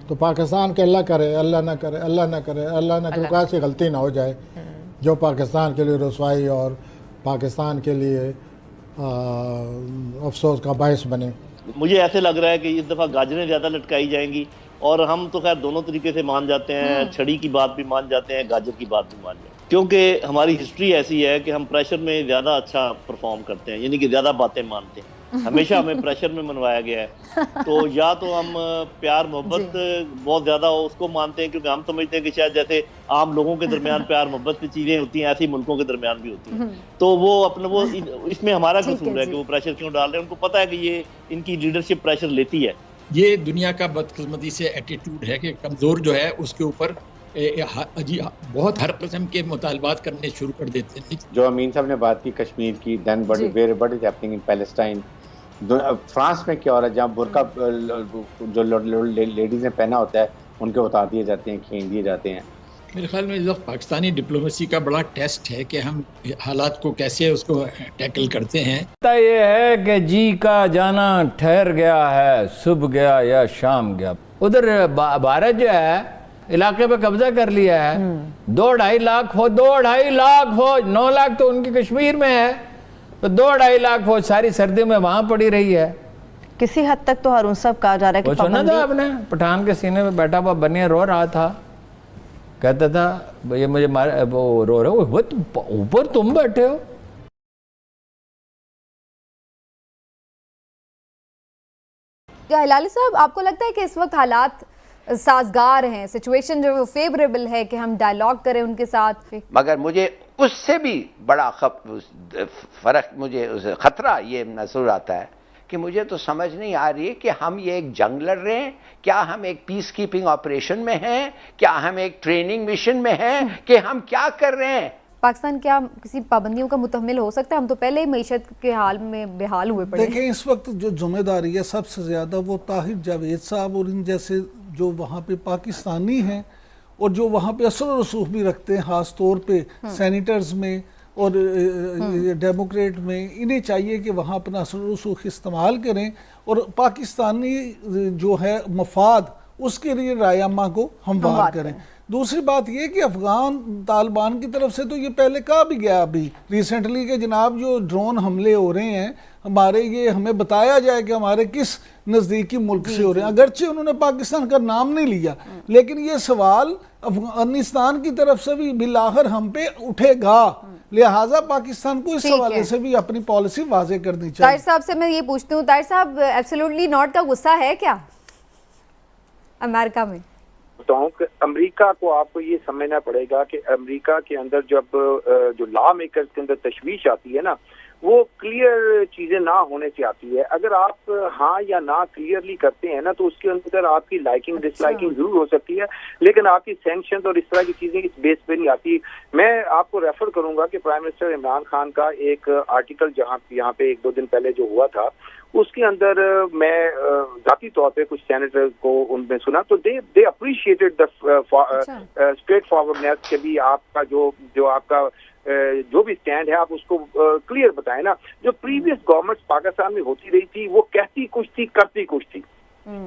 تو پاکستان کے اللہ کرے اللہ نہ کرے اللہ نہ کرے ایسی غلطی نہ ہو جائے جو پاکستان کے لیے رسوائی اور پاکستان کے لیے افسوس کا باعث بنے. مجھے ایسے لگ رہا ہے کہ اس دفعہ گاجریں زیادہ لٹکائی جائیں گی، اور ہم تو خیر دونوں طریقے سے مان جاتے ہیں، چھڑی کی بات بھی مان جاتے ہیں، گاجر کی بات بھی مان جاتے ہیں، کیونکہ ہماری ہسٹری ایسی ہے کہ ہم پریشر میں زیادہ اچھا پرفارم کرتے ہیں، یعنی کہ زیادہ باتیں مانتے ہیں. ہمیشہ ہمیں پریشر میں منوایا گیا ہے. تو یا تو ہم پیار محبت بہت زیادہ اس کو مانتے ہیں، کیونکہ ہم سمجھتے ہیں کہ شاید جیسے عام لوگوں کے درمیان پیار محبت کی چیزیں ہوتی ہیں ایسی ملکوں کے درمیان بھی ہوتی ہیں. تو وہ اپنا وہ اس میں ہمارا قصور ہے کہ وہ پریشر کیوں ڈال رہے ہیں. ان کو پتہ ہے کہ یہ ان کی لیڈرشپ پریشر لیتی ہے. یہ دنیا کا بدقسمتی سے ایٹیٹیوڈ ہے کہ کمزور جو ہے اس کے اوپر بہت ہر قسم کے مطالبات کرنے شروع کر دیتے ہیں. جو امین صاحب نے بات کی کشمیر کی، دین what is happening in Palestine. France میں کیا ہو رہا ہے جہاں برقع جو لیڈیز نے پہنا ہوتا ہے ان کے اتار دیے جاتے ہیں، کھینچ دیے جاتے ہیں. میرے خیال میں پاکستانی ڈپلومیسی کا بڑا ٹیسٹ ہے کہ ہم حالات کو کیسے اس کو ٹیکل کرتے ہیں. یہ ہے کہ جی کا جانا ٹھہر گیا ہے، صبح گیا یا شام گیا. ادھر بھارت جو ہے علاقے پہ قبضہ کر لیا ہے. 2-2.5 لاکھ فوج، 2.5 لاکھ فوج، 9 لاکھ تو ان کی کشمیر میں ہے، تو 2-2.5 لاکھ فوج ساری سردی میں وہاں پڑی رہی ہے. کسی حد تک تو ہارون صاحب کہا جا رہا ہے کہ سنا تھا آپ نے پٹھان کے سینے میں بیٹھا ہوا بنیا رو رہا تھا، کہتا تھا یہ مجھے وہ رو رہے ہو، اوپر تم بیٹھے ہو. کیا ہلالی صاحب آپ کو لگتا ہے کہ اس وقت حالات سازگار ہیں، سچویشن جو فیوریبل ہے کہ ہم ڈائیلاگ کریں ان کے ساتھ؟ مگر مجھے اس سے بھی بڑا فرق، مجھے خطرہ یہ نظر آتا ہے کہ مجھے تو سمجھ نہیں آ رہی ہے کہ ہم یہ ایک جنگ لڑ رہے ہیں، کیا ہم ایک پیس کیپنگ آپریشن میں ہیں، کیا ہم ایک ٹریننگ مشن میں ہیں، کہ ہم کیا کر رہے ہیں؟ پاکستان کیا کسی پابندیوں کا متحمل ہو سکتا ہے؟ ہم تو پہلے ہی معیشت کے حال میں بحال ہوئے پڑے. دیکھیں اس وقت جو ذمہ داری ہے سب سے زیادہ وہ طاہر جاوید صاحب اور ان جیسے جو وہاں پہ پاکستانی ہیں اور جو وہاں پہ اثر و رسوخ بھی رکھتے ہیں، خاص طور پہ سینیٹرز میں اور ڈیموکریٹ میں، انہیں چاہیے کہ وہاں اپنا اثر و رسوخ استعمال کریں اور پاکستانی جو ہے مفاد اس کے لیے رائے عامہ کو ہموار کریں. دوسری بات یہ کہ افغان طالبان کی طرف سے تو یہ پہلے کہا بھی گیا ابھی ریسنٹلی کہ جناب جو ڈرون حملے ہو رہے ہیں ہمارے، یہ ہمیں بتایا جائے کہ ہمارے کس نزدیکی ملک سے ہو رہے ہیں. اگرچہ انہوں نے پاکستان کا نام نہیں لیا، لیکن یہ سوال افغانستان کی طرف سے بھی بالآخر ہم پہ اٹھے گا، لہٰذا پاکستان کو اس حوالے سے بھی اپنی پالیسی واضح کرنی چاہیے. طاہر صاحب سے میں یہ پوچھتی ہوں، طاہر صاحب ایبسولوٹلی ناٹ کا غصہ ہے کیا امریکہ میں؟ بتاؤں کہ امریکہ کو آپ کو یہ سمجھنا پڑے گا کہ امریکہ کے اندر جب جو لا میکرز کے اندر تشویش آتی ہے نا، وہ کلیئر چیزیں نہ ہونے سے آتی ہے. اگر آپ ہاں یا نہ کلیئرلی کرتے ہیں نا تو اس کے اندر آپ کی لائکنگ ڈس لائکنگ ضرور ہو سکتی ہے، لیکن آپ کی سینکشنز اور اس طرح کی چیزیں اس بیس پہ نہیں آتی. میں آپ کو ریفر کروں گا کہ پرائم منسٹر عمران خان کا ایک آرٹیکل یہاں پہ 1-2 دن پہلے جو ہوا تھا، اس کے اندر میں ذاتی طور پہ کچھ سینیٹر کو ان میں سنا تو دے اپریشیٹڈ دا اسٹریٹ فارورڈنیس کہ بھی آپ کا جو آپ کا جو بھی سٹینڈ ہے آپ اس کو کلیئر بتائیں نا. جو پریویس گورنمنٹ پاکستان میں ہوتی رہی تھی وہ کہتی کچھ تھی کرتی کچھ تھی.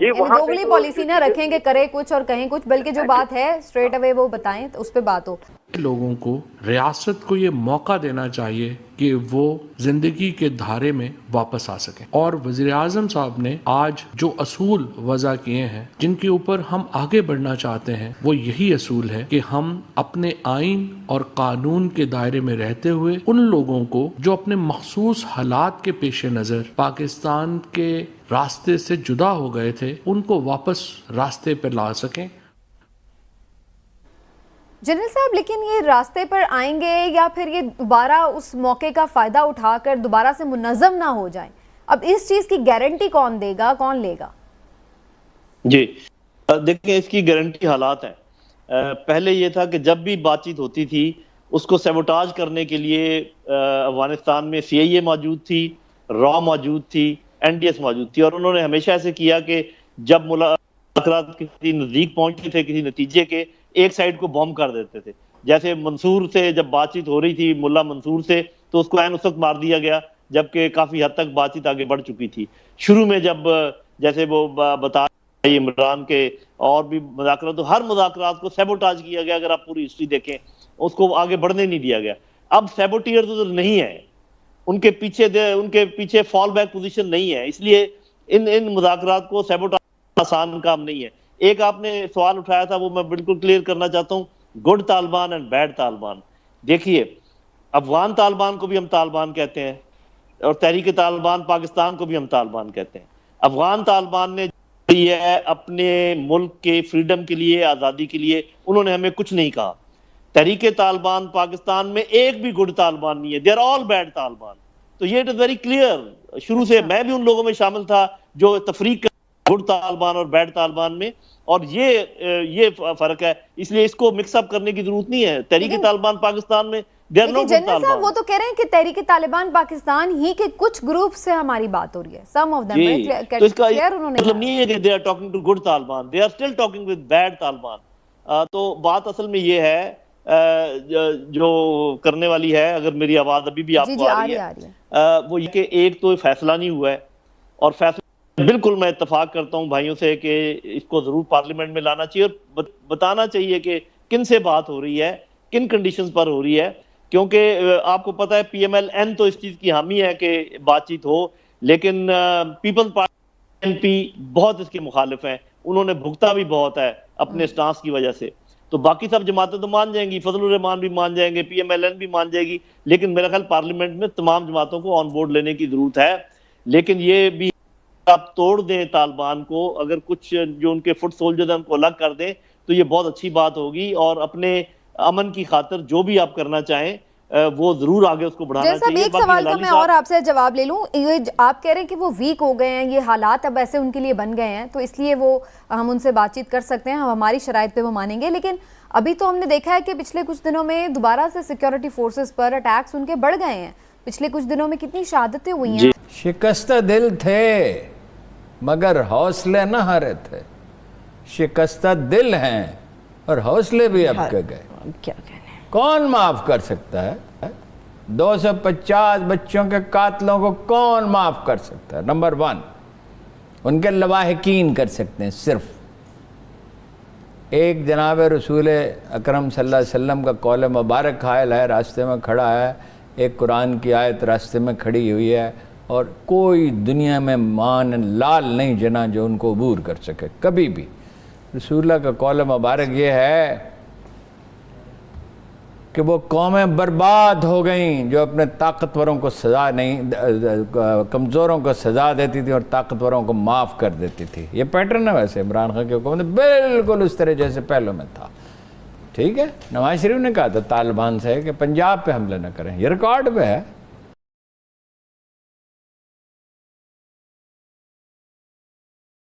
یہ دوگلی پالیسی نہ رکھیں گے کرے کچھ اور کہیں کچھ، بلکہ جو بات ہے اسٹریٹ اوے وہ بتائیں، اس پہ بات ہو. لوگوں کو، ریاست کو یہ موقع دینا چاہیے کہ وہ زندگی کے دھارے میں واپس آ سکیں. اور وزیر اعظم صاحب نے آج جو اصول وضع کیے ہیں جن کے اوپر ہم آگے بڑھنا چاہتے ہیں، وہ یہی اصول ہے کہ ہم اپنے آئین اور قانون کے دائرے میں رہتے ہوئے ان لوگوں کو جو اپنے مخصوص حالات کے پیش نظر پاکستان کے راستے سے جدا ہو گئے تھے، ان کو واپس راستے پر لا سکیں. جنرل صاحب لیکن یہ راستے پر آئیں گے یا پھر یہ دوبارہ اس موقع کا فائدہ اٹھا کر دوبارہ سے منظم نہ ہو جائیں؟ اب اس چیز کی گارنٹی کون دے گا، کون لے گا؟ جی دیکھیں اس کی گارنٹی حالات ہیں. پہلے یہ تھا کہ جب بھی بات چیت ہوتی تھی اس کو سیبوٹاج کرنے کے لیے افغانستان میں CIA موجود تھی، را موجود تھی، NDS موجود تھی، اور انہوں نے ہمیشہ ایسے کیا کہ جب مذاکرات کسی نزدیک پہنچتے تھے کسی نتیجے کے، ایک سائڈ کو بوم کر دیتے تھے. جیسے منصور سے جب بات چیت ہو رہی تھی ملا منصور سے، تو اس کو عین اس وقت مار دیا گیا جبکہ کافی حد تک بات چیت آگے بڑھ چکی تھی. شروع میں جب جیسے وہ بتا عمران کے اور بھی مذاکرات، تو ہر مذاکرات کو سیبوٹاج کیا گیا. اگر آپ پوری ہسٹری دیکھیں اس کو آگے بڑھنے نہیں دیا گیا. اب سیبوٹیئر تو نہیں ہے، ان کے پیچھے فال بیک پوزیشن نہیں ہے، اس لیے ان مذاکرات کو سیبوٹاج آسان کام نہیں ہے. ایک آپ نے سوال اٹھایا تھا، وہ میں بالکل کلیئر کرنا چاہتا ہوں، good Taliban and bad Taliban. دیکھیے افغان طالبان کو بھی ہم طالبان کہتے ہیں اور تحریک طالبان پاکستان کو بھی ہم طالبان کہتے ہیں. افغان طالبان نے ہے اپنے ملک کے فریڈم کے لیے، آزادی کے لیے، انہوں نے ہمیں کچھ نہیں کہا. تحریک طالبان پاکستان میں ایک بھی گڈ طالبان نہیں ہے، they are all bad Taliban. تو یہ اٹ از ویری کلیئر. شروع سے میں بھی ان لوگوں میں شامل تھا جو تفریق گڈ طالبان اور بیڈ طالبان میں، اور یہ فرق ہے. اس لیے اس کو مکس اپ کرنے کی ضرورت نہیں ہے. تحریک طالبان پاکستان میں they are not good general Taliban. صاحب وہ تو کہہ رہے ہیں کہ تحریک طالبان پاکستان ہی کے کچھ گروپ سے ہماری بات ہو رہی ہے. سم آف دیم تو اس کا انہوں نے مطلب نہیں ہے کہ they are talking to good Taliban, they are still talking with bad Taliban. تو بات اصل میں یہ ہے جو کرنے والی ہے. اگر میری آواز ابھی بھی آپ کو آ رہی ہے، وہ یہ کہ ایک تو فیصلہ نہیں ہوا ہے، اور فیصلہ بالکل میں اتفاق کرتا ہوں بھائیوں سے کہ اس کو ضرور پارلیمنٹ میں لانا چاہیے اور بتانا چاہیے کہ کن سے بات ہو رہی ہے، کن کنڈیشنز پر ہو رہی ہے. کیونکہ آپ کو پتہ ہے پی ایم ایل این تو اس چیز کی حامی ہے کہ بات چیت ہو، لیکن پیپلز پارٹی این پی بہت اس کے مخالف ہیں. انہوں نے بھگتا بھی بہت ہے اپنے سٹانس کی وجہ سے. تو باقی سب جماعتیں تو مان جائیں گی، فضل الرحمان بھی مان جائیں گے، پی ایم ایل این بھی مان جائے گی، لیکن میرا خیال پارلیمنٹ میں تمام جماعتوں کو آن بورڈ لینے کی ضرورت ہے. لیکن یہ بھی آپ توڑ دیں طالبان کو، اگر کچھ جو ان کے فٹ سولجرز ہیں ان کو الگ کر دیں تو یہ بہت اچھی بات ہوگی، اور اپنے امن کی خاطر جو بھی آپ کرنا چاہیں وہ ضرور آگے اس کو بڑھانا چاہیے. ایک سوال کا میں اور آپ سے جواب لے لوں. آپ کہہ رہے ہیں کہ وہ ویک ہو گئے ہیں، یہ حالات اب ایسے ان کے لیے بن گئے ہیں تو اس لیے وہ ہم ان سے بات چیت کر سکتے ہیں، ہم ہماری شرائط پہ وہ مانیں گے. لیکن ابھی تو ہم نے دیکھا ہے کہ پچھلے کچھ دنوں میں دوبارہ سے سیکیورٹی فورسز پر اٹیکس ان کے بڑھ گئے ہیں. پچھلے کچھ دنوں میں کتنی شہادتیں ہوئی ہیں. شکستہ دل تھے مگر حوصلے نہ ہارے تھے. شکستہ دل ہیں اور حوصلے بھی اب کے گئے. کیا کہنے، کون معاف کر سکتا ہے؟ 250 بچوں کے قاتلوں کو کون معاف کر سکتا ہے؟ نمبر 1 ان کے لواحقین کر سکتے ہیں. صرف ایک جناب رسول اکرم صلی اللہ علیہ وسلم کا قول مبارک حائل ہے، راستے میں کھڑا ہے، ایک قرآن کی آیت راستے میں کھڑی ہوئی ہے، اور کوئی دنیا میں مان لال نہیں جنا جو ان کو عبور کر سکے کبھی بھی. رسول اللہ کا قول مبارک یہ ہے کہ وہ قومیں برباد ہو گئیں جو اپنے طاقتوروں کو سزا نہیں، کمزوروں کو سزا دیتی تھی اور طاقتوروں کو معاف کر دیتی تھی. یہ پیٹرن ہے ویسے عمران خان کی حکومت بالکل اس طرح جیسے پہلوں میں تھا. ٹھیک ہے، نواز شریف نے کہا تھا طالبان سے کہ پنجاب پہ حملے نہ کریں، یہ ریکارڈ پہ ہے.